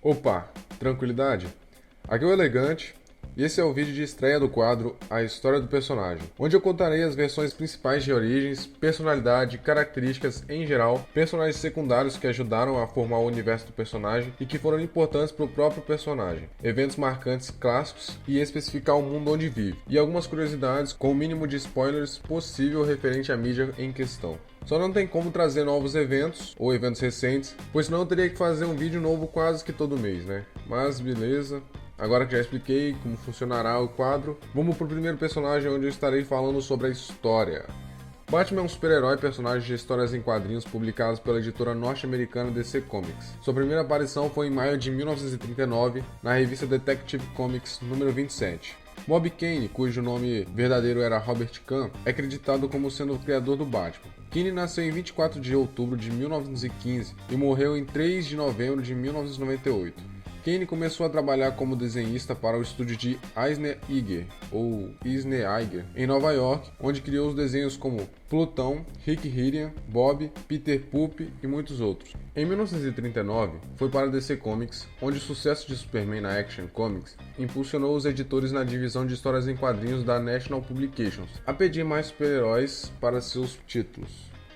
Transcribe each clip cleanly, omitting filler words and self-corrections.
Opa, tranquilidade? Aqui é o Elegante e esse é o vídeo de estreia do quadro A História do Personagem, onde eu contarei as versões principais de origens, personalidade, características em geral, personagens secundários que ajudaram a formar o universo do personagem e que foram importantes para o próprio personagem, eventos marcantes clássicos e especificar o mundo onde vive, e algumas curiosidades com o mínimo de spoilers possível referente à mídia em questão. Só não tem como trazer novos eventos, ou eventos recentes, pois senão eu teria que fazer um vídeo novo quase que todo mês, né? Mas beleza, agora que já expliquei como funcionará o quadro, vamos pro primeiro personagem onde eu estarei falando sobre a história. Batman é um super-herói personagem de histórias em quadrinhos publicados pela editora norte-americana DC Comics. Sua primeira aparição foi em maio de 1939, na revista Detective Comics número 27. Bob Kane, cujo nome verdadeiro era Robert Kahn, é acreditado como sendo o criador do Batman. Kane nasceu em 24 de outubro de 1915 e morreu em 3 de novembro de 1998. Kane começou a trabalhar como desenhista para o estúdio de Eisner Iger, ou Eisner Iger, em Nova York, onde criou os desenhos como Plutão, Rick Riordan, Bob, Peter Pup e muitos outros. Em 1939, foi para a DC Comics, onde o sucesso de Superman na Action Comics impulsionou os editores na divisão de histórias em quadrinhos da National Publications a pedir mais super-heróis para seus títulos.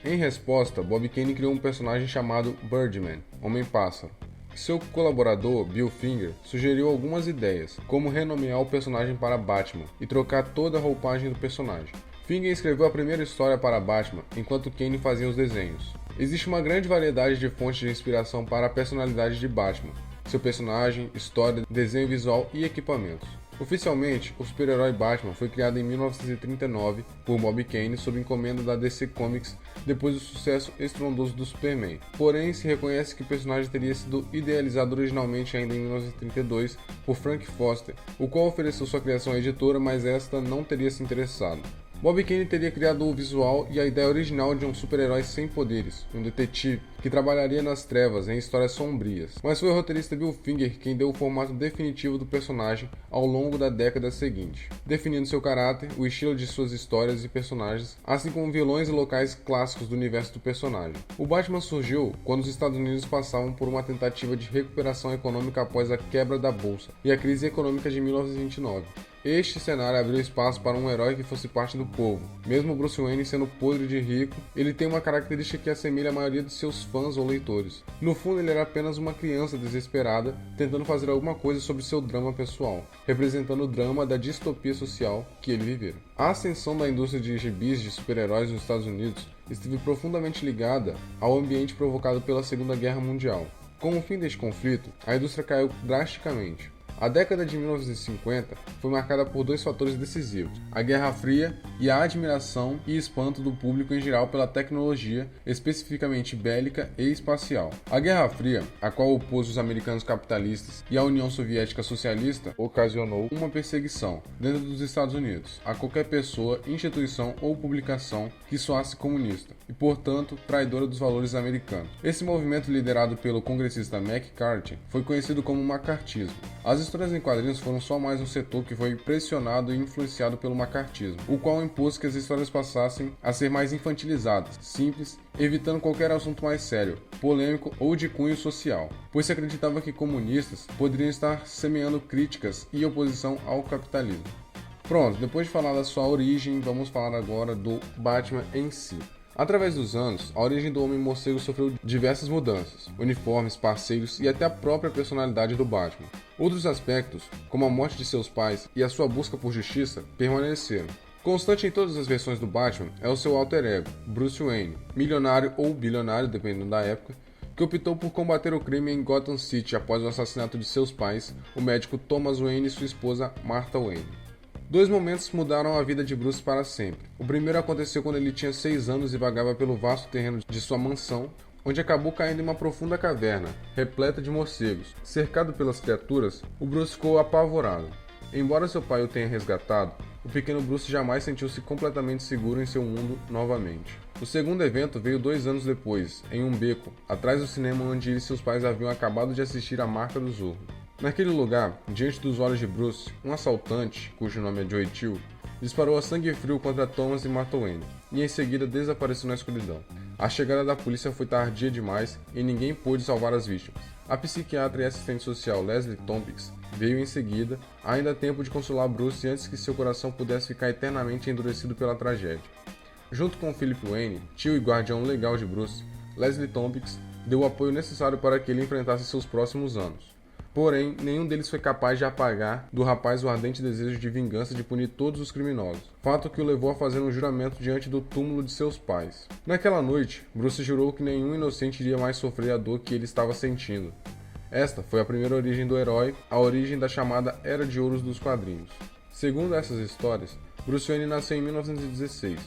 Em resposta, Bob Kane criou um personagem chamado Birdman, Homem-Pássaro. Seu colaborador, Bill Finger, sugeriu algumas ideias, como renomear o personagem para Batman e trocar toda a roupagem do personagem. Finger escreveu a primeira história para Batman, enquanto Kane fazia os desenhos. Existe uma grande variedade de fontes de inspiração para a personalidade de Batman, seu personagem, história, desenho visual e equipamentos. Oficialmente, o super-herói Batman foi criado em 1939 por Bob Kane sob encomenda da DC Comics depois do sucesso estrondoso do Superman. Porém, se reconhece que o personagem teria sido idealizado originalmente ainda em 1932 por Frank Foster, o qual ofereceu sua criação à editora, mas esta não teria se interessado. Bob Kane teria criado o visual e a ideia original de um super-herói sem poderes, um detetive, que trabalharia nas trevas em histórias sombrias, mas foi o roteirista Bill Finger quem deu o formato definitivo do personagem ao longo da década seguinte, definindo seu caráter, o estilo de suas histórias e personagens, assim como vilões e locais clássicos do universo do personagem. O Batman surgiu quando os Estados Unidos passavam por uma tentativa de recuperação econômica após a quebra da Bolsa e a crise econômica de 1929. Este cenário abriu espaço para um herói que fosse parte do povo. Mesmo Bruce Wayne sendo podre de rico, ele tem uma característica que assemelha a maioria de seus fãs ou leitores. No fundo, ele era apenas uma criança desesperada, tentando fazer alguma coisa sobre seu drama pessoal, representando o drama da distopia social que ele vivera. A ascensão da indústria de gibis de super-heróis nos Estados Unidos esteve profundamente ligada ao ambiente provocado pela Segunda Guerra Mundial. Com o fim deste conflito, a indústria caiu drasticamente. A década de 1950 foi marcada por dois fatores decisivos: a Guerra Fria e a admiração e espanto do público em geral pela tecnologia, especificamente bélica e espacial. A Guerra Fria, a qual opôs os americanos capitalistas e a União Soviética Socialista, ocasionou uma perseguição, dentro dos Estados Unidos, a qualquer pessoa, instituição ou publicação que soasse comunista e, portanto, traidora dos valores americanos. Esse movimento, liderado pelo congressista McCarthy, foi conhecido como macartismo. As histórias em quadrinhos foram só mais um setor que foi pressionado e influenciado pelo macartismo, o qual impôs que as histórias passassem a ser mais infantilizadas, simples, evitando qualquer assunto mais sério, polêmico ou de cunho social, pois se acreditava que comunistas poderiam estar semeando críticas e oposição ao capitalismo. Pronto, depois de falar da sua origem, vamos falar agora do Batman em si. Através dos anos, a origem do Homem-Morcego sofreu diversas mudanças, uniformes, parceiros e até a própria personalidade do Batman. Outros aspectos, como a morte de seus pais e a sua busca por justiça, permaneceram. Constante em todas as versões do Batman é o seu alter ego, Bruce Wayne, milionário ou bilionário, dependendo da época, que optou por combater o crime em Gotham City após o assassinato de seus pais, o médico Thomas Wayne e sua esposa Martha Wayne. Dois momentos mudaram a vida de Bruce para sempre. O primeiro aconteceu quando ele tinha 6 anos e vagava pelo vasto terreno de sua mansão, onde acabou caindo em uma profunda caverna, repleta de morcegos. Cercado pelas criaturas, o Bruce ficou apavorado. Embora seu pai o tenha resgatado, o pequeno Bruce jamais sentiu-se completamente seguro em seu mundo novamente. O segundo evento veio 2 anos depois, em um beco, atrás do cinema onde ele e seus pais haviam acabado de assistir a Marca do Zorro. Naquele lugar, diante dos olhos de Bruce, um assaltante, cujo nome é Joe Chill, disparou a sangue frio contra Thomas e Martha Wayne, e em seguida desapareceu na escuridão. A chegada da polícia foi tardia demais e ninguém pôde salvar as vítimas. A psiquiatra e assistente social Leslie Tompkins veio em seguida, ainda a tempo de consolar Bruce antes que seu coração pudesse ficar eternamente endurecido pela tragédia. Junto com Philip Wayne, tio e guardião legal de Bruce, Leslie Tompkins deu o apoio necessário para que ele enfrentasse seus próximos anos. Porém, nenhum deles foi capaz de apagar do rapaz o ardente desejo de vingança de punir todos os criminosos, fato que o levou a fazer um juramento diante do túmulo de seus pais. Naquela noite, Bruce jurou que nenhum inocente iria mais sofrer a dor que ele estava sentindo. Esta foi a primeira origem do herói, a origem da chamada Era de Ouros dos quadrinhos. Segundo essas histórias, Bruce Wayne nasceu em 1916.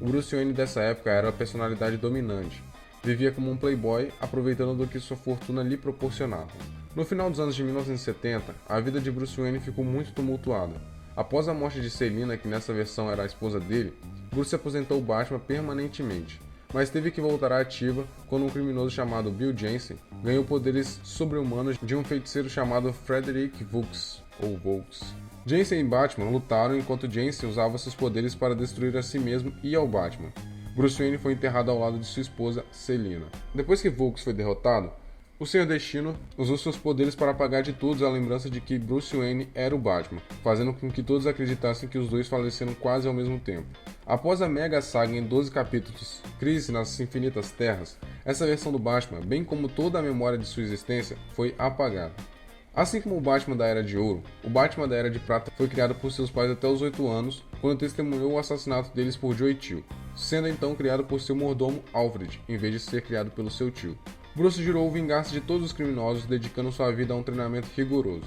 O Bruce Wayne dessa época era a personalidade dominante. Vivia como um playboy, aproveitando do que sua fortuna lhe proporcionava. No final dos anos de 1970, a vida de Bruce Wayne ficou muito tumultuada. Após a morte de Selina, que nessa versão era a esposa dele, Bruce aposentou o Batman permanentemente, mas teve que voltar à ativa quando um criminoso chamado Bill Jensen ganhou poderes sobre-humanos de um feiticeiro chamado Frederick Vaux, ou Vaux. Jensen e Batman lutaram enquanto Jensen usava seus poderes para destruir a si mesmo e ao Batman. Bruce Wayne foi enterrado ao lado de sua esposa, Selina. Depois que Vaux foi derrotado, o Senhor Destino usou seus poderes para apagar de todos a lembrança de que Bruce Wayne era o Batman, fazendo com que todos acreditassem que os dois faleceram quase ao mesmo tempo. Após a mega saga em 12 capítulos, Crise nas Infinitas Terras, essa versão do Batman, bem como toda a memória de sua existência, foi apagada. Assim como o Batman da Era de Ouro, o Batman da Era de Prata foi criado por seus pais até os 8 anos, quando testemunhou o assassinato deles por Joe Chill, sendo então criado por seu mordomo Alfred, em vez de ser criado pelo seu tio. Bruce jurou vingar-se de todos os criminosos, dedicando sua vida a um treinamento rigoroso.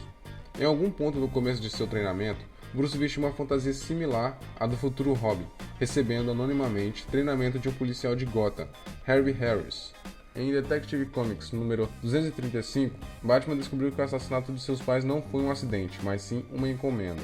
Em algum ponto no começo de seu treinamento, Bruce vestiu uma fantasia similar à do futuro Robin, recebendo anonimamente treinamento de um policial de Gotham, Harvey Harris. Em Detective Comics número 235, Batman descobriu que o assassinato de seus pais não foi um acidente, mas sim uma encomenda.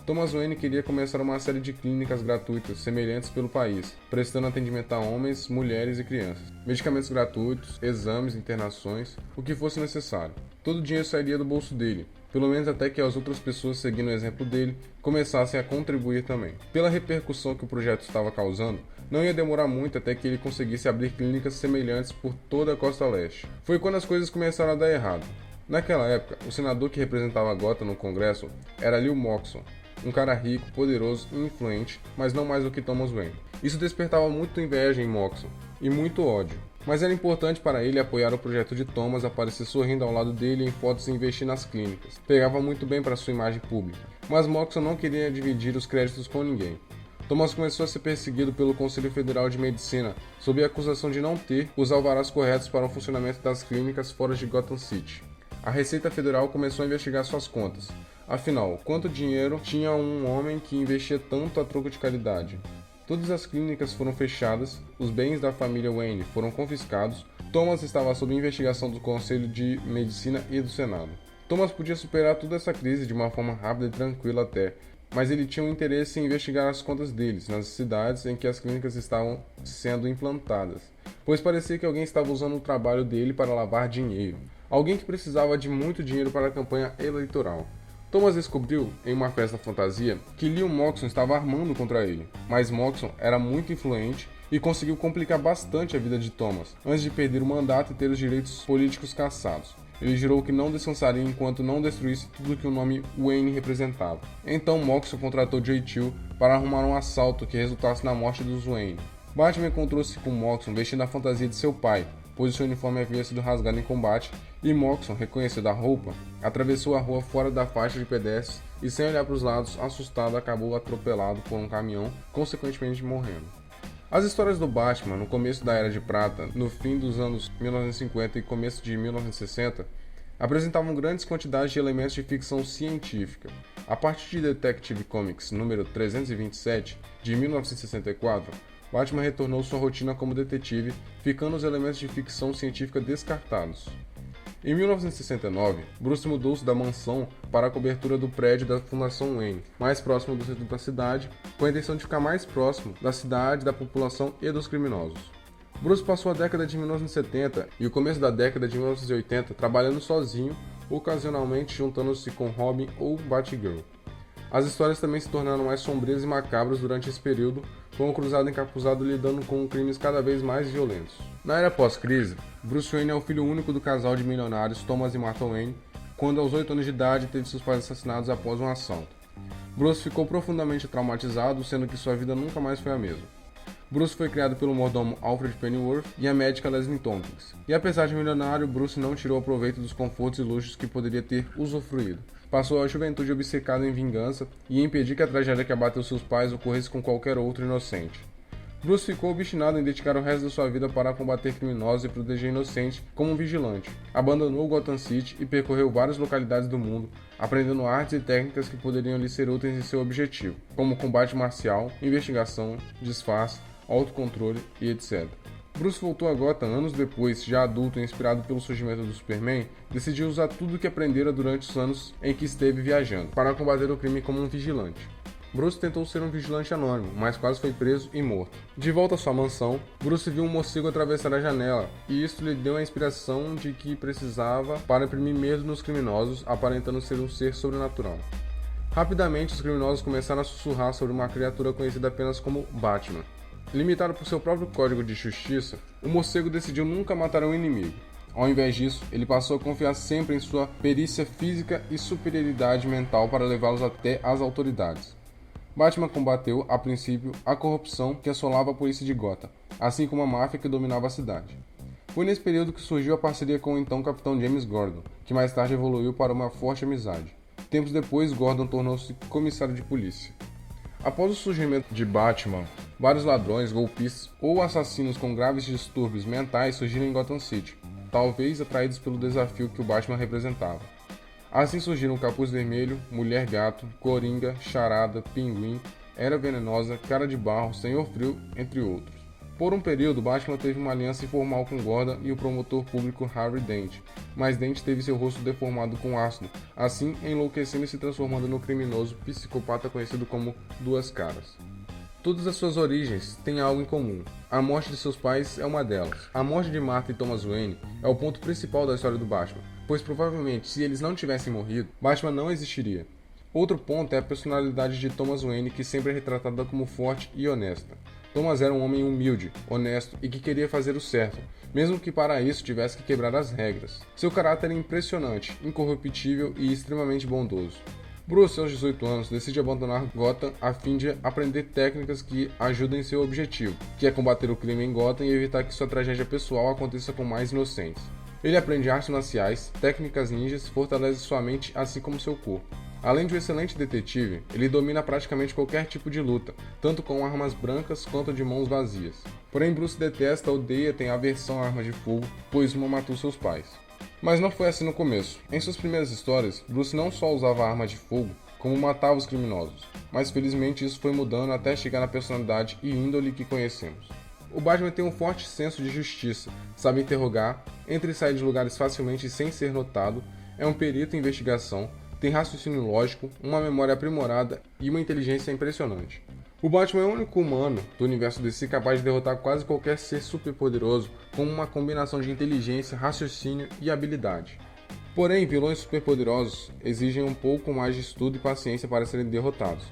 Thomas Wayne queria começar uma série de clínicas gratuitas semelhantes pelo país, prestando atendimento a homens, mulheres e crianças, medicamentos gratuitos, exames, internações, o que fosse necessário. Todo o dinheiro sairia do bolso dele, pelo menos até que as outras pessoas, seguindo o exemplo dele, começassem a contribuir também. Pela repercussão que o projeto estava causando, não ia demorar muito até que ele conseguisse abrir clínicas semelhantes por toda a costa leste. Foi quando as coisas começaram a dar errado. Naquela época, o senador que representava Gotham no Congresso era Lil Moxon, um cara rico, poderoso e influente, mas não mais do que Thomas Wayne. Isso despertava muita inveja em Moxon e muito ódio, mas era importante para ele apoiar o projeto de Thomas, aparecer sorrindo ao lado dele em fotos e investir nas clínicas. Pegava muito bem para sua imagem pública, mas Moxon não queria dividir os créditos com ninguém. Thomas começou a ser perseguido pelo Conselho Federal de Medicina sob a acusação de não ter os alvarás corretos para o funcionamento das clínicas fora de Gotham City. A Receita Federal começou a investigar suas contas. Afinal, quanto dinheiro tinha um homem que investia tanto a troco de caridade? Todas as clínicas foram fechadas, os bens da família Wayne foram confiscados, Thomas estava sob investigação do Conselho de Medicina e do Senado. Thomas podia superar toda essa crise de uma forma rápida e tranquila até, mas ele tinha um interesse em investigar as contas deles nas cidades em que as clínicas estavam sendo implantadas, pois parecia que alguém estava usando o trabalho dele para lavar dinheiro, alguém que precisava de muito dinheiro para a campanha eleitoral. Thomas descobriu, em uma festa fantasia, que Lil Moxon estava armando contra ele, mas Moxon era muito influente e conseguiu complicar bastante a vida de Thomas, antes de perder o mandato e ter os direitos políticos cassados. Ele jurou que não descansaria enquanto não destruísse tudo que o nome Wayne representava. Então Moxon contratou Joe Chill para arrumar um assalto que resultasse na morte dos Wayne. Batman encontrou-se com Moxon vestindo a fantasia de seu pai, pois seu uniforme havia sido rasgado em combate, e Moxon, reconhecido a roupa, atravessou a rua fora da faixa de pedestres e, sem olhar para os lados, assustado, acabou atropelado por um caminhão, consequentemente morrendo. As histórias do Batman, no começo da Era de Prata, no fim dos anos 1950 e começo de 1960, apresentavam grandes quantidades de elementos de ficção científica. A partir de Detective Comics número 327, de 1964, Batman retornou sua rotina como detetive, ficando os elementos de ficção científica descartados. Em 1969, Bruce mudou-se da mansão para a cobertura do prédio da Fundação Wayne, mais próximo do centro da cidade, com a intenção de ficar mais próximo da cidade, da população e dos criminosos. Bruce passou a década de 1970 e o começo da década de 1980 trabalhando sozinho, ocasionalmente juntando-se com Robin ou Batgirl. As histórias também se tornaram mais sombrias e macabras durante esse período, foi um cruzado encapuzado lidando com crimes cada vez mais violentos. Na era pós-crise, Bruce Wayne é o filho único do casal de milionários Thomas e Martha Wayne, quando aos 8 anos de idade teve seus pais assassinados após um assalto. Bruce ficou profundamente traumatizado, sendo que sua vida nunca mais foi a mesma. Bruce foi criado pelo mordomo Alfred Pennyworth e a médica Leslie Tompkins. E apesar de milionário, Bruce não tirou proveito dos confortos e luxos que poderia ter usufruído. Passou a juventude obcecado em vingança e em impedir que a tragédia que abateu seus pais ocorresse com qualquer outro inocente. Bruce ficou obstinado em dedicar o resto da sua vida para combater criminosos e proteger inocentes como um vigilante. Abandonou Gotham City e percorreu várias localidades do mundo, aprendendo artes e técnicas que poderiam lhe ser úteis em seu objetivo, como combate marcial, investigação, disfarce, autocontrole e etc. Bruce voltou a Gotham anos depois, já adulto e inspirado pelo surgimento do Superman, decidiu usar tudo o que aprendera durante os anos em que esteve viajando, para combater o crime como um vigilante. Bruce tentou ser um vigilante anônimo, mas quase foi preso e morto. De volta à sua mansão, Bruce viu um morcego atravessar a janela, e isso lhe deu a inspiração de que precisava para imprimir medo nos criminosos, aparentando ser um ser sobrenatural. Rapidamente, os criminosos começaram a sussurrar sobre uma criatura conhecida apenas como Batman. Limitado por seu próprio código de justiça, o morcego decidiu nunca matar um inimigo. Ao invés disso, ele passou a confiar sempre em sua perícia física e superioridade mental para levá-los até as autoridades. Batman combateu, a princípio, a corrupção que assolava a polícia de Gotham, assim como a máfia que dominava a cidade. Foi nesse período que surgiu a parceria com o então capitão James Gordon, que mais tarde evoluiu para uma forte amizade. Tempos depois, Gordon tornou-se comissário de polícia. Após o surgimento de Batman, vários ladrões, golpistas ou assassinos com graves distúrbios mentais surgiram em Gotham City, talvez atraídos pelo desafio que o Batman representava. Assim surgiram Capuz Vermelho, Mulher Gato, Coringa, Charada, Pinguim, Era Venenosa, Cara de Barro, Senhor Frio, entre outros. Por um período, Batman teve uma aliança informal com Gordon e o promotor público Harvey Dent, mas Dent teve seu rosto deformado com ácido, assim enlouquecendo e se transformando no criminoso psicopata conhecido como Duas Caras. Todas as suas origens têm algo em comum. A morte de seus pais é uma delas. A morte de Martha e Thomas Wayne é o ponto principal da história do Batman, pois provavelmente, se eles não tivessem morrido, Batman não existiria. Outro ponto é a personalidade de Thomas Wayne, que sempre é retratada como forte e honesta. Thomas era um homem humilde, honesto e que queria fazer o certo, mesmo que para isso tivesse que quebrar as regras. Seu caráter é impressionante, incorruptível e extremamente bondoso. Bruce, aos 18 anos, decide abandonar Gotham a fim de aprender técnicas que ajudem seu objetivo, que é combater o crime em Gotham e evitar que sua tragédia pessoal aconteça com mais inocentes. Ele aprende artes marciais, técnicas ninjas, fortalece sua mente assim como seu corpo. Além de um excelente detetive, ele domina praticamente qualquer tipo de luta, tanto com armas brancas quanto de mãos vazias. Porém, Bruce detesta, odeia, tem aversão a armas de fogo, pois uma matou seus pais. Mas não foi assim no começo. Em suas primeiras histórias, Bruce não só usava armas de fogo, como matava os criminosos. Mas felizmente isso foi mudando até chegar na personalidade e índole que conhecemos. O Batman tem um forte senso de justiça, sabe interrogar, entra e sai de lugares facilmente sem ser notado, é um perito em investigação, tem raciocínio lógico, uma memória aprimorada e uma inteligência impressionante. O Batman é o único humano do universo DC capaz de derrotar quase qualquer ser superpoderoso com uma combinação de inteligência, raciocínio e habilidade. Porém, vilões superpoderosos exigem um pouco mais de estudo e paciência para serem derrotados.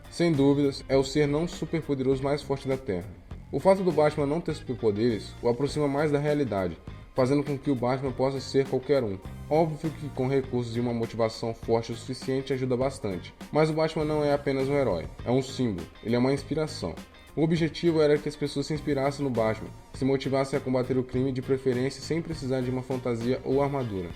Sem dúvidas, é o ser não superpoderoso mais forte da Terra. O fato do Batman não ter superpoderes o aproxima mais da realidade, fazendo com que o Batman possa ser qualquer um. Óbvio que com recursos e uma motivação forte o suficiente ajuda bastante, mas o Batman não é apenas um herói, é um símbolo, ele é uma inspiração. O objetivo era que as pessoas se inspirassem no Batman, se motivassem a combater o crime de preferência sem precisar de uma fantasia ou armadura.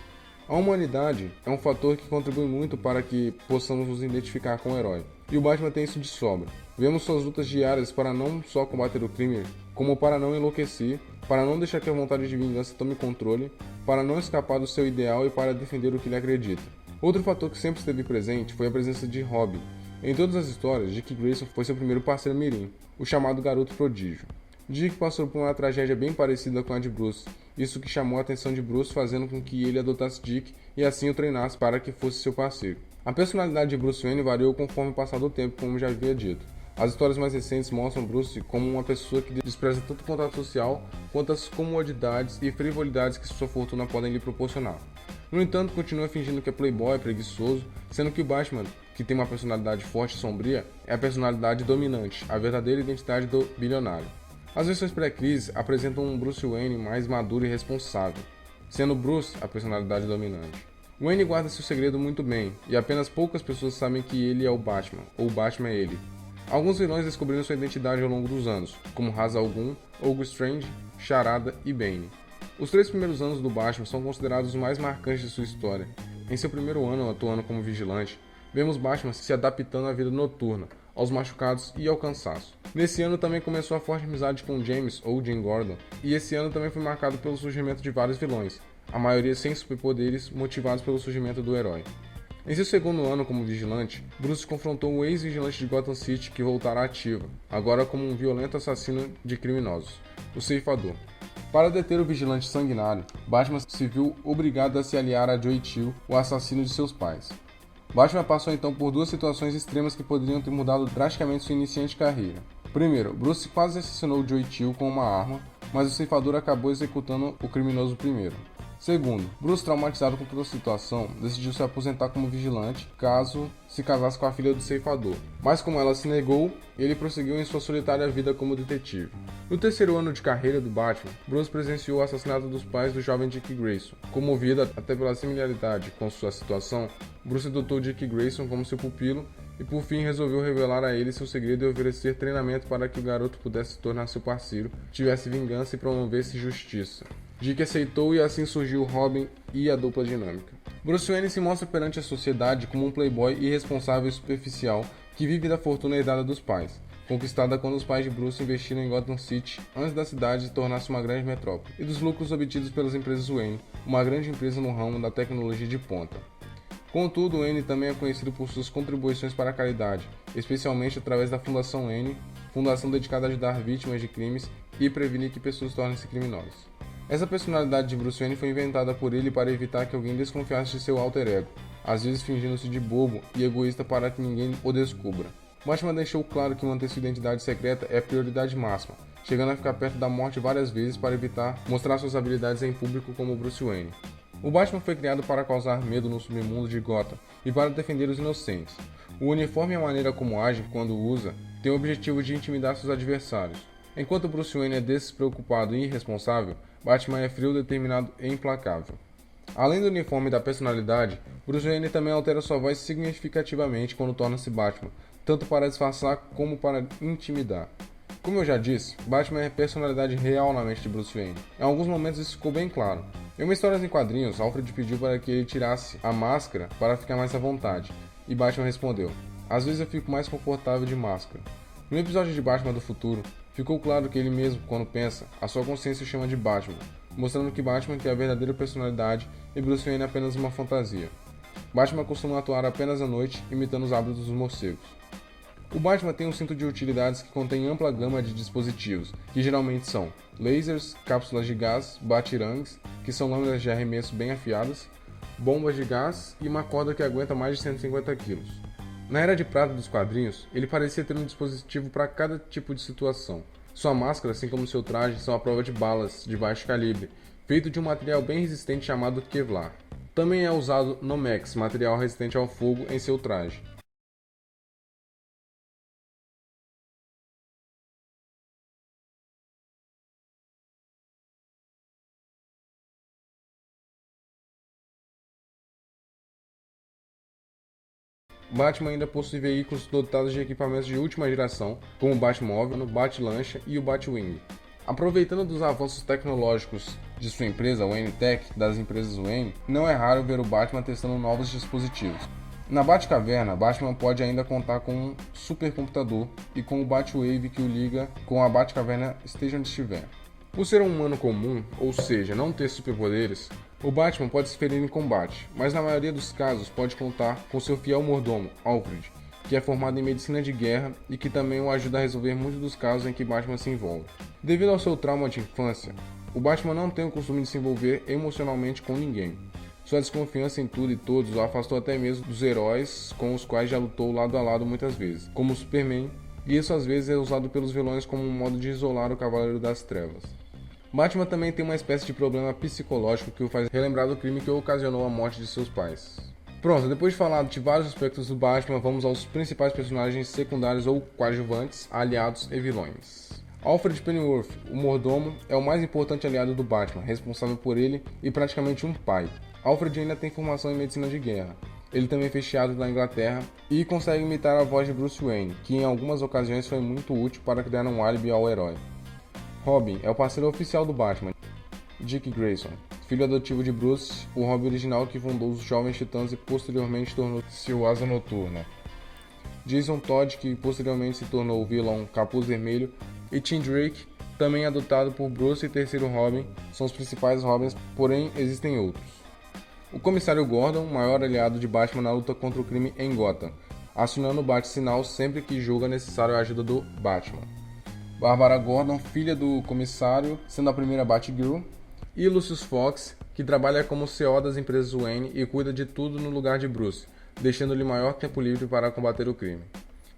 A humanidade é um fator que contribui muito para que possamos nos identificar com o herói, e o Batman tem isso de sobra. Vemos suas lutas diárias para não só combater o crime, como para não enlouquecer, para não deixar que a vontade de vingança tome controle, para não escapar do seu ideal e para defender o que ele acredita. Outro fator que sempre esteve presente foi a presença de Robin. Em todas as histórias, Dick Grayson foi seu primeiro parceiro mirim, o chamado Garoto Prodígio. Dick passou por uma tragédia bem parecida com a de Bruce, isso que chamou a atenção de Bruce, fazendo com que ele adotasse Dick e assim o treinasse para que fosse seu parceiro. A personalidade de Bruce Wayne variou conforme o passar do tempo, como já havia dito. As histórias mais recentes mostram Bruce como uma pessoa que despreza tanto o contato social quanto as comodidades e frivolidades que sua fortuna podem lhe proporcionar. No entanto, continua fingindo que é playboy, preguiçoso, sendo que o Batman que tem uma personalidade forte e sombria, é a personalidade dominante, a verdadeira identidade do bilionário. As versões pré-crise apresentam um Bruce Wayne mais maduro e responsável, sendo Bruce a personalidade dominante. Wayne guarda seu segredo muito bem, e apenas poucas pessoas sabem que ele é o Batman, ou o Batman é ele. Alguns vilões descobriram sua identidade ao longo dos anos, como Ra's al Ghul, Hugo Strange, Charada e Bane. Os 3 primeiros anos do Batman são considerados os mais marcantes de sua história. Em seu primeiro ano atuando como vigilante, vemos Batman se adaptando à vida noturna, aos machucados e ao cansaço. Nesse ano também começou a forte amizade com James ou Jim Gordon, e esse ano também foi marcado pelo surgimento de vários vilões, a maioria sem superpoderes, motivados pelo surgimento do herói. Em seu segundo ano como vigilante, Bruce confrontou o ex-vigilante de Gotham City que voltará ativa, agora como um violento assassino de criminosos, o Ceifador. Para deter o vigilante sanguinário, Batman se viu obrigado a se aliar a Joe Chill, o assassino de seus pais. Batman passou então por 2 situações extremas que poderiam ter mudado drasticamente sua iniciante carreira. Primeiro, Bruce quase assassinou Joe Chill com uma arma, mas o Ceifador acabou executando o criminoso primeiro. Segundo, Bruce, traumatizado com toda a situação, decidiu se aposentar como vigilante caso se casasse com a filha do Ceifador. Mas como ela se negou, ele prosseguiu em sua solitária vida como detetive. No terceiro ano de carreira do Batman, Bruce presenciou o assassinato dos pais do jovem Dick Grayson. Comovido até pela similaridade com sua situação, Bruce adotou Dick Grayson como seu pupilo e por fim resolveu revelar a ele seu segredo e oferecer treinamento para que o garoto pudesse se tornar seu parceiro, tivesse vingança e promovesse justiça. Dick aceitou e assim surgiu Robin e a dupla dinâmica. Bruce Wayne se mostra perante a sociedade como um playboy irresponsável e superficial que vive da fortuna herdada dos pais, conquistada quando os pais de Bruce investiram em Gotham City antes da cidade tornar-se uma grande metrópole, e dos lucros obtidos pelas empresas Wayne, uma grande empresa no ramo da tecnologia de ponta. Contudo, Wayne também é conhecido por suas contribuições para a caridade, especialmente através da Fundação Wayne, fundação dedicada a ajudar vítimas de crimes e prevenir que pessoas tornem-se criminosas. Essa personalidade de Bruce Wayne foi inventada por ele para evitar que alguém desconfiasse de seu alter ego, às vezes fingindo-se de bobo e egoísta para que ninguém o descubra. Batman deixou claro que manter sua identidade secreta é a prioridade máxima, chegando a ficar perto da morte várias vezes para evitar mostrar suas habilidades em público como Bruce Wayne. O Batman foi criado para causar medo no submundo de Gotham e para defender os inocentes. O uniforme e a maneira como age quando usa tem o objetivo de intimidar seus adversários. Enquanto Bruce Wayne é despreocupado e irresponsável, Batman é frio, determinado e implacável. Além do uniforme e da personalidade, Bruce Wayne também altera sua voz significativamente quando torna-se Batman, tanto para disfarçar como para intimidar. Como eu já disse, Batman é a personalidade real na mente de Bruce Wayne. Em alguns momentos isso ficou bem claro. Em uma história em quadrinhos, Alfred pediu para que ele tirasse a máscara para ficar mais à vontade, e Batman respondeu: "Às vezes eu fico mais confortável de máscara." No episódio de Batman do Futuro, ficou claro que ele mesmo, quando pensa, a sua consciência o chama de Batman, mostrando que Batman tem a verdadeira personalidade e Bruce Wayne é apenas uma fantasia. Batman costuma atuar apenas à noite, imitando os hábitos dos morcegos. O Batman tem um cinto de utilidades que contém ampla gama de dispositivos, que geralmente são lasers, cápsulas de gás, batirangues, que são lâminas de arremesso bem afiadas, bombas de gás e uma corda que aguenta mais de 150 kg. Na Era de Prata dos quadrinhos, ele parecia ter um dispositivo para cada tipo de situação. Sua máscara, assim como seu traje, são à prova de balas de baixo calibre, feito de um material bem resistente chamado Kevlar. Também é usado Nomex, material resistente ao fogo, em seu traje. Batman ainda possui veículos dotados de equipamentos de última geração, como o Batmóvel, o Batlancha e o Batwing. Aproveitando dos avanços tecnológicos de sua empresa, Wayne Tech, das empresas Wayne, não é raro ver o Batman testando novos dispositivos. Na Batcaverna, Batman pode ainda contar com um supercomputador e com o Batwave que o liga com a Batcaverna esteja onde estiver. Por ser um humano comum, ou seja, não ter superpoderes, o Batman pode se ferir em combate, mas na maioria dos casos pode contar com seu fiel mordomo, Alfred, que é formado em medicina de guerra e que também o ajuda a resolver muitos dos casos em que Batman se envolve. Devido ao seu trauma de infância, o Batman não tem o costume de se envolver emocionalmente com ninguém. Sua desconfiança em tudo e todos o afastou até mesmo dos heróis com os quais já lutou lado a lado muitas vezes, como o Superman, e isso às vezes é usado pelos vilões como um modo de isolar o Cavaleiro das Trevas. Batman também tem uma espécie de problema psicológico que o faz relembrar do crime que ocasionou a morte de seus pais. Pronto, depois de falar de vários aspectos do Batman, vamos aos principais personagens secundários ou coadjuvantes, aliados e vilões. Alfred Pennyworth, o mordomo, é o mais importante aliado do Batman, responsável por ele e praticamente um pai. Alfred ainda tem formação em medicina de guerra. Ele também fez teatro na Inglaterra e consegue imitar a voz de Bruce Wayne, que em algumas ocasiões foi muito útil para criar um álibi ao herói. Robin é o parceiro oficial do Batman, Dick Grayson, filho adotivo de Bruce, o Robin original que fundou os Jovens Titãs e posteriormente tornou-se o Asa Noturna. Jason Todd, que posteriormente se tornou o vilão Capuz Vermelho, e Tim Drake, também adotado por Bruce e terceiro Robin, são os principais Robins, porém existem outros. O Comissário Gordon, maior aliado de Batman na luta contra o crime em Gotham, acionando o Bat-Sinal sempre que julga necessário a ajuda do Batman. Barbara Gordon, filha do comissário, sendo a primeira Batgirl, e Lucius Fox, que trabalha como CEO das empresas Wayne e cuida de tudo no lugar de Bruce, deixando-lhe maior tempo livre para combater o crime.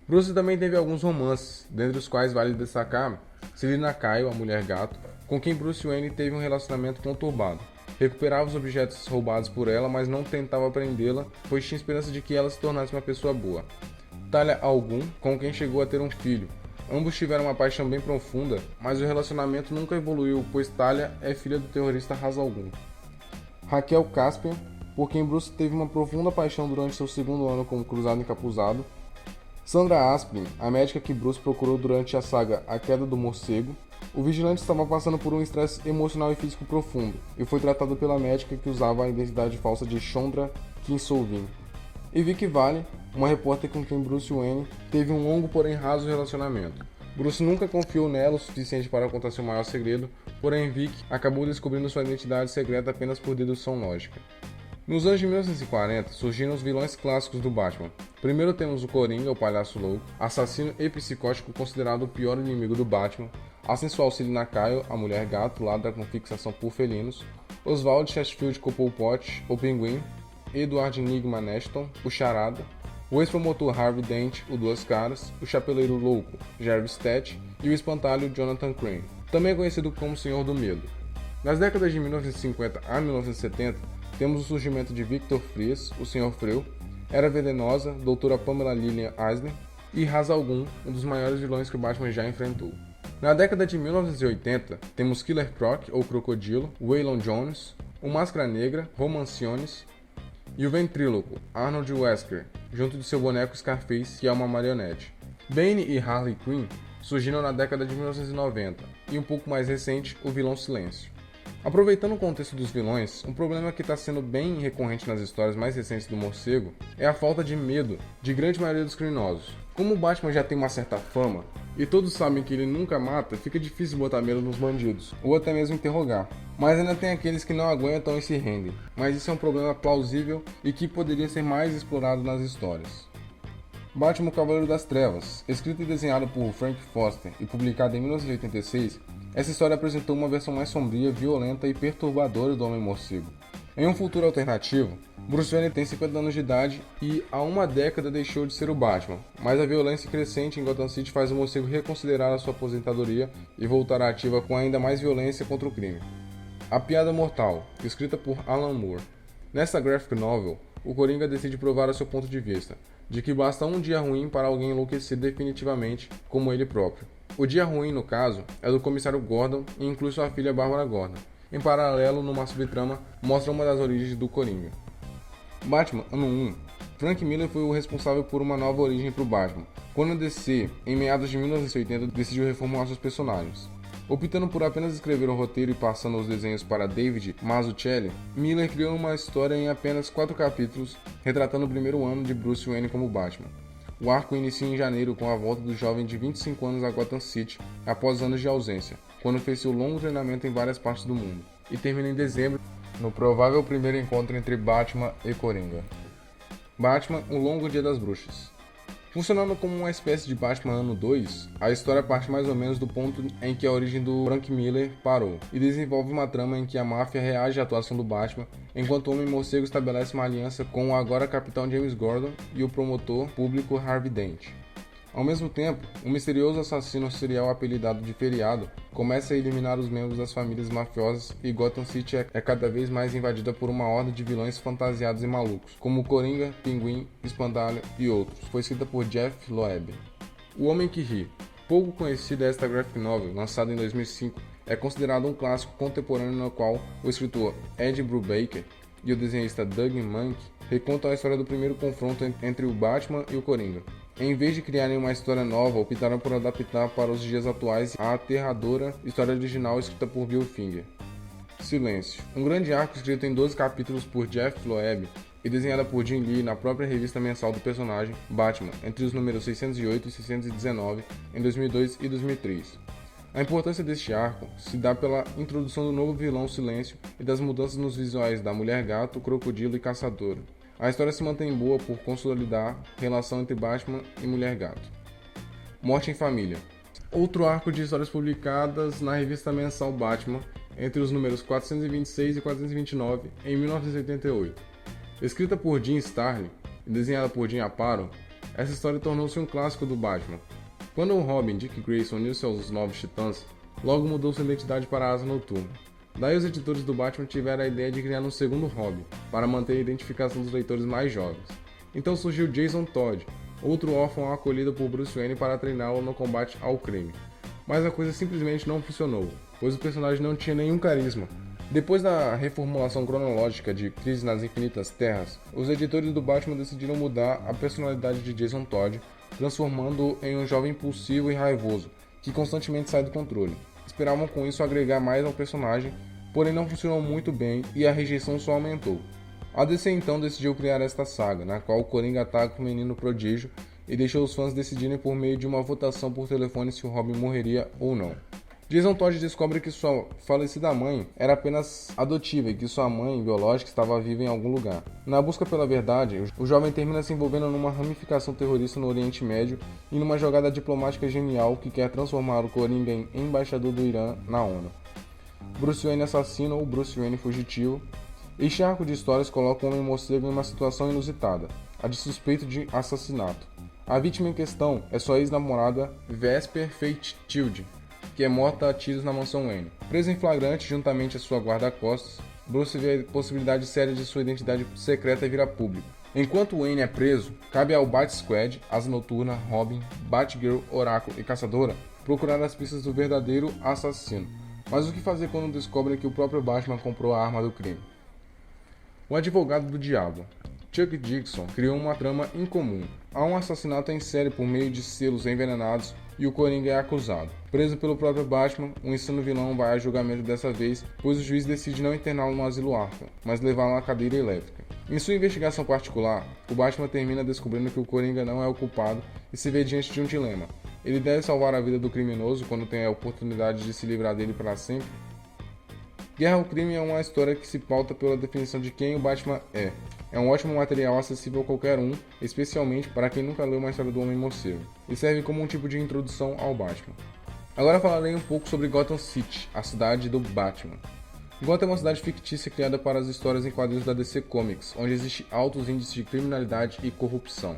Bruce também teve alguns romances, dentre os quais vale destacar Selina Kyle, a Mulher Gato, com quem Bruce Wayne teve um relacionamento conturbado. Recuperava os objetos roubados por ela, mas não tentava prendê-la, pois tinha esperança de que ela se tornasse uma pessoa boa. Talia al Ghul, com quem chegou a ter um filho. Ambos tiveram uma paixão bem profunda, mas o relacionamento nunca evoluiu, pois Talia é filha do terrorista Ra's al Ghul. Raquel Caspian, por quem Bruce teve uma profunda paixão durante seu segundo ano como cruzado encapuzado. Sandra Asprin, a médica que Bruce procurou durante a saga A Queda do Morcego. O vigilante estava passando por um estresse emocional e físico profundo, e foi tratado pela médica que usava a identidade falsa de Chandra Kinsolvin. E Vicky Vale, uma repórter com quem Bruce Wayne teve um longo porém raso relacionamento. Bruce nunca confiou nela o suficiente para contar seu maior segredo, porém Vicky acabou descobrindo sua identidade secreta apenas por dedução lógica. Nos anos de 1940, surgiram os vilões clássicos do Batman. Primeiro temos o Coringa, o palhaço louco, assassino e psicótico considerado o pior inimigo do Batman, a sensual Selina Kyle, a Mulher Gato, ladra com fixação por felinos, Oswald Chestfield Cobblepot, o Pinguim, Edward Enigma Nashton, o Charada, o ex-promotor Harvey Dent, o Duas Caras, o Chapeleiro Louco, Jarvis Tet e o espantalho Jonathan Crane, também conhecido como Senhor do Medo. Nas décadas de 1950 a 1970, temos o surgimento de Victor Fries, o Sr. Freud, Era Venenosa, Doutora Pamela Lillian Eisner e Ra's al Ghul, um dos maiores vilões que o Batman já enfrentou. Na década de 1980, temos Killer Croc, ou Crocodilo, Waylon Jones, o Máscara Negra, Romanciones e o ventríloco, Arnold Wesker, junto de seu boneco Scarface, que é uma marionete. Bane e Harley Quinn surgiram na década de 1990, e um pouco mais recente, o vilão Silêncio. Aproveitando o contexto dos vilões, um problema que está sendo bem recorrente nas histórias mais recentes do morcego é a falta de medo de grande maioria dos criminosos. Como o Batman já tem uma certa fama, e todos sabem que ele nunca mata, fica difícil botar medo nos bandidos, ou até mesmo interrogar. Mas ainda tem aqueles que não aguentam e se rendem, mas isso é um problema plausível e que poderia ser mais explorado nas histórias. Batman, o Cavaleiro das Trevas, escrito e desenhado por Frank Foster e publicado em 1986, essa história apresentou uma versão mais sombria, violenta e perturbadora do Homem-Morcego. Em um futuro alternativo, Bruce Wayne tem 50 anos de idade e há uma década deixou de ser o Batman, mas a violência crescente em Gotham City faz o morcego reconsiderar a sua aposentadoria e voltar à ativa com ainda mais violência contra o crime. A Piada Mortal, escrita por Alan Moore. Nesta graphic novel, o Coringa decide provar o seu ponto de vista, de que basta um dia ruim para alguém enlouquecer definitivamente, como ele próprio. O dia ruim, no caso, é do comissário Gordon e inclui sua filha Bárbara Gordon. Em paralelo, numa subtrama, mostra uma das origens do Coringa. Batman, ano 1. Frank Miller foi o responsável por uma nova origem para o Batman, quando a DC, em meados de 1980, decidiu reformular seus personagens. Optando por apenas escrever o roteiro e passando os desenhos para David Mazzucchelli, Miller criou uma história em apenas 4 capítulos, retratando o primeiro ano de Bruce Wayne como Batman. O arco inicia em janeiro com a volta do jovem de 25 anos a Gotham City, após anos de ausência, quando fez seu longo treinamento em várias partes do mundo, e termina em dezembro, no provável primeiro encontro entre Batman e Coringa. Batman, o Longo Dia das Bruxas. Funcionando como uma espécie de Batman ano 2, a história parte mais ou menos do ponto em que a origem do Frank Miller parou, e desenvolve uma trama em que a máfia reage à atuação do Batman, enquanto o Homem-Morcego estabelece uma aliança com o agora capitão James Gordon e o promotor público Harvey Dent. Ao mesmo tempo, um misterioso assassino serial apelidado de Feriado começa a eliminar os membros das famílias mafiosas e Gotham City é cada vez mais invadida por uma horda de vilões fantasiados e malucos, como Coringa, Pinguim, Espantalho e outros. Foi escrita por Jeff Loeb. O Homem que Ri. Pouco conhecida, esta graphic novel, lançada em 2005, é considerado um clássico contemporâneo no qual o escritor Ed Brubaker e o desenhista Doug Mahnke recontam a história do primeiro confronto entre o Batman e o Coringa. Em vez de criarem uma história nova, optaram por adaptar para os dias atuais a aterradora história original escrita por Bill Finger. Silêncio. Um grande arco escrito em 12 capítulos por Jeff Loeb e desenhada por Jim Lee na própria revista mensal do personagem, Batman, entre os números 608 e 619, em 2002 e 2003. A importância deste arco se dá pela introdução do novo vilão Silêncio e das mudanças nos visuais da Mulher-Gato, Crocodilo e Caçadora. A história se mantém boa por consolidar a relação entre Batman e Mulher-Gato. Morte em Família. Outro arco de histórias publicadas na revista mensal Batman, entre os números 426 e 429, em 1988. Escrita por Jim Starlin e desenhada por Jim Aparo, essa história tornou-se um clássico do Batman. Quando o Robin Dick Grayson uniu-se aos Novos Titãs, logo mudou sua identidade para a Asa Noturna. Daí os editores do Batman tiveram a ideia de criar um segundo Robin, para manter a identificação dos leitores mais jovens. Então surgiu Jason Todd, outro órfão acolhido por Bruce Wayne para treiná-lo no combate ao crime. Mas a coisa simplesmente não funcionou, pois o personagem não tinha nenhum carisma. Depois da reformulação cronológica de Crise nas Infinitas Terras, os editores do Batman decidiram mudar a personalidade de Jason Todd, transformando-o em um jovem impulsivo e raivoso, que constantemente sai do controle. Esperavam com isso agregar mais ao personagem, porém não funcionou muito bem e a rejeição só aumentou. A DC então decidiu criar esta saga, na qual o Coringa ataca o menino prodígio e deixou os fãs decidirem por meio de uma votação por telefone se o Robin morreria ou não. Jason Todd descobre que sua falecida mãe era apenas adotiva e que sua mãe biológica estava viva em algum lugar. Na busca pela verdade, o jovem termina se envolvendo numa ramificação terrorista no Oriente Médio e numa jogada diplomática genial que quer transformar o Coringa em embaixador do Irã na ONU. Bruce Wayne assassino ou Bruce Wayne fugitivo. Este arco de histórias coloca o Homem-Morcego em uma situação inusitada, a de suspeito de assassinato. A vítima em questão é sua ex-namorada Vesper Fairchild, que é morta a tiros na mansão Wayne. Preso em flagrante juntamente à sua guarda-costas, Bruce vê a possibilidade séria de sua identidade secreta vir a público. Enquanto Wayne é preso, cabe ao Bat-Squad, Asa Noturna, Robin, Batgirl, Oráculo e Caçadora procurar as pistas do verdadeiro assassino. Mas o que fazer quando descobrem que o próprio Batman comprou a arma do crime? O Advogado do Diabo. Chuck Dixon criou uma trama incomum. Há um assassinato em série por meio de selos envenenados e o Coringa é acusado. Preso pelo próprio Batman, o insano vilão vai a julgamento dessa vez, pois o juiz decide não interná-lo no asilo Arkham, mas levá-lo à cadeira elétrica. Em sua investigação particular, o Batman termina descobrindo que o Coringa não é o culpado e se vê diante de um dilema. Ele deve salvar a vida do criminoso quando tem a oportunidade de se livrar dele para sempre? Guerra ao Crime é uma história que se pauta pela definição de quem o Batman é. É um ótimo material acessível a qualquer um, especialmente para quem nunca leu uma história do Homem-Morcego, e serve como um tipo de introdução ao Batman. Agora falarei um pouco sobre Gotham City, a cidade do Batman. Gotham é uma cidade fictícia criada para as histórias em quadrinhos da DC Comics, onde existe altos índices de criminalidade e corrupção.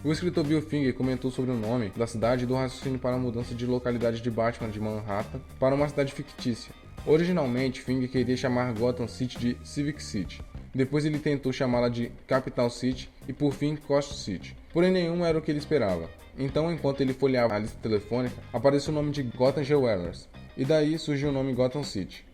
O escritor Bill Finger comentou sobre o nome da cidade e do raciocínio para a mudança de localidade de Batman de Manhattan para uma cidade fictícia. Originalmente, Finger queria chamar Gotham City de Civic City. Depois ele tentou chamá-la de Capital City e por fim Coast City. Porém nenhum era o que ele esperava. Então, enquanto ele folheava a lista telefônica, apareceu o nome de Gotham Jewelers, e daí surgiu o nome Gotham City.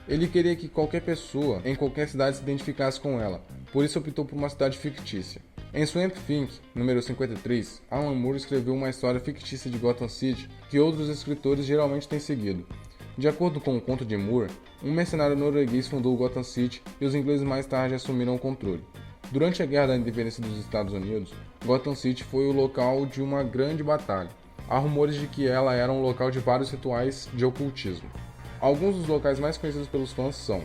Ele queria que qualquer pessoa em qualquer cidade se identificasse com ela, por isso optou por uma cidade fictícia. Em Swamp Thing, número 53, Alan Moore escreveu uma história fictícia de Gotham City que outros escritores geralmente têm seguido. De acordo com o conto de Moore, um mercenário norueguês fundou Gotham City e os ingleses mais tarde assumiram o controle. Durante a Guerra da Independência dos Estados Unidos, Gotham City foi o local de uma grande batalha. Há rumores de que ela era um local de vários rituais de ocultismo. Alguns dos locais mais conhecidos pelos fãs são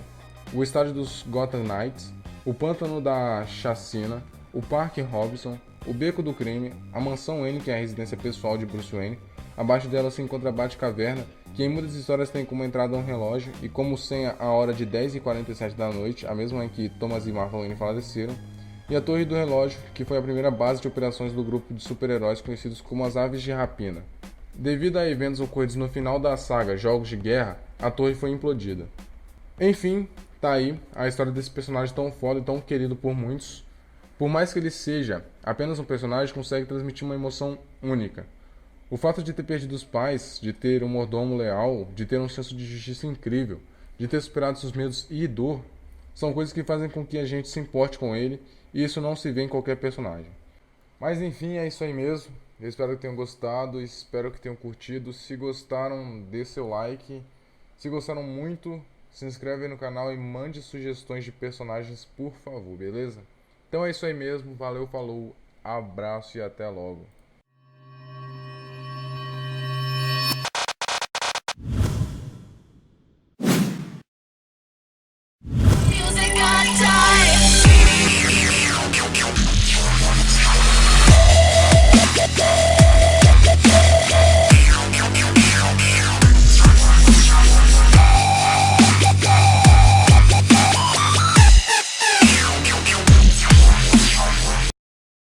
o estádio dos Gotham Knights, o pântano da chacina, o Parque Robinson, o Beco do Crime, a Mansão Wayne, que é a residência pessoal de Bruce Wayne. Abaixo dela se encontra a Batcaverna, que em muitas histórias tem como entrada um relógio e como senha a hora de 10h47 da noite, a mesma em que Thomas e Martha Wayne faleceram. e a Torre do Relógio, que foi a primeira base de operações do grupo de super-heróis conhecidos como as Aves de Rapina. Devido a eventos ocorridos no final da saga Jogos de Guerra, a torre foi implodida. Enfim, tá aí a história desse personagem tão foda e tão querido por muitos. Por mais que ele seja apenas um personagem, consegue transmitir uma emoção única. O fato de ter perdido os pais, de ter um mordomo leal, de ter um senso de justiça incrível, de ter superado seus medos e dor, são coisas que fazem com que a gente se importe com ele, e isso não se vê em qualquer personagem. Mas enfim, é isso aí mesmo. Eu espero que tenham gostado, espero que tenham curtido. Se gostaram, dê seu like. Se gostaram muito, se inscreve aí no canal e mande sugestões de personagens, por favor, beleza? Então é isso aí mesmo. Valeu, falou, abraço e até logo.